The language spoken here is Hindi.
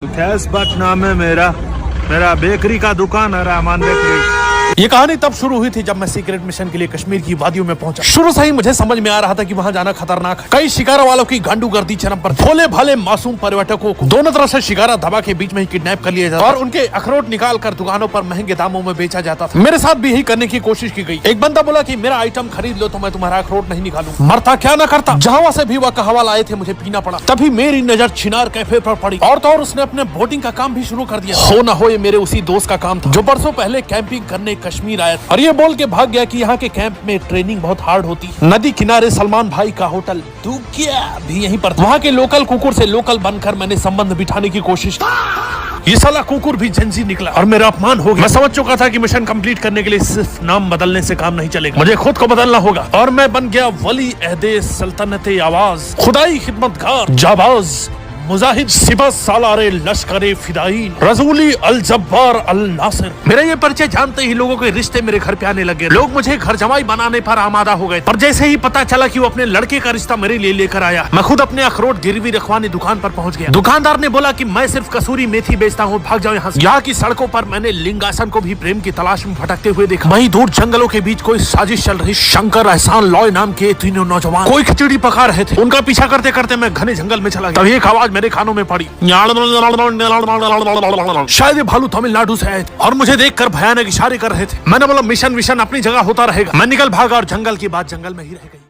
कैसबट नाम है मेरा बेकरी का दुकान है रहमान बेकरी। ये कहानी तब शुरू हुई थी जब मैं सीक्रेट मिशन के लिए कश्मीर की वादियों में पहुंचा। शुरू से ही मुझे समझ में आ रहा था कि वहां जाना खतरनाक है। कई शिकारा वालों की गांडूगर्दी चरम पर, भोले भाले मासूम पर्यटकों को दोनों तरफ से शिकारा दबा के बीच में ही किडनैप कर लिया जाता और उनके अखरोट निकाल कर दुकानों पर महंगे दामों में बेचा जाता था। मेरे साथ भी यही करने की कोशिश की गई। एक बंदा बोला कि मेरा आइटम खरीद लो तो मैं तुम्हारा अखरोट नहीं निकालूं। मरता क्या ना करता। जहां से भी वह कहवा लाए थे मुझे पीना पड़ा। तभी मेरी नजर चिनार कैफे पर पड़ी और तो और उसने अपने बोटिंग का काम भी शुरू कर दिया। हो ना हो ये मेरे उसी दोस्त का काम था जो बरसों पहले कैंपिंग करने कश्मीर आया था और ये बोल के भाग गया कि यहाँ के कैंप में ट्रेनिंग बहुत हार्ड होती है। नदी किनारे सलमान भाई का होटल दुकिया भी यहीं पर था। वहाँ के लोकल कुकुर से लोकल बनकर मैंने संबंध बिठाने की कोशिश की। ये साला कुकुर भी जेंजी निकला और मेरा अपमान हो गया। मैं समझ चुका था कि मिशन कंप्लीट करने के लिए सिर्फ नाम बदलने से काम नहीं चलेगा, मुझे खुद को बदलना होगा। और मैं बन गया वली अहदे सल्तनते आवाज, खुदाई खिदमतगार, जाबाज, मुजाहिद, सिपह सालारे लश्करे फिदाईन, रसूली अल जब्बार अल नासिर। मेरा ये परिचय जानते ही लोगों के रिश्ते मेरे घर पे आने लगे। लोग मुझे घर जमाई बनाने पर आमादा हो गए। और जैसे ही पता चला कि वो अपने लड़के का रिश्ता मेरे लिए लेकर आया, मैं खुद अपने अखरोट गिरवी रखवाने दुकान पर पहुंच गया। दुकानदार ने बोला कि मैं सिर्फ कसूरी मेथी बेचता हूँ, भाग जाओ यहाँ से। यहाँ की सड़कों पर मैंने लिंगासन को भी प्रेम की तलाश में भटकते हुए देखा। वहीं दूर जंगलों के बीच कोई साजिश चल रही। शंकर, एहसान, लॉय नाम के तीनों नौजवान कोई खिचड़ी पका रहे थे। उनका पीछा करते करते मैं घने जंगल में चला गया। तभी एक आवाज मेरे कानों में पड़ी। शायद ये भालू तमिलनाडु से आए थे और मुझे देखकर भयानक इशारे कर रहे थे। मैंने बोला मिशन विशन अपनी जगह होता रहेगा। मैं निकल भागा और जंगल की बात जंगल में ही रह गई।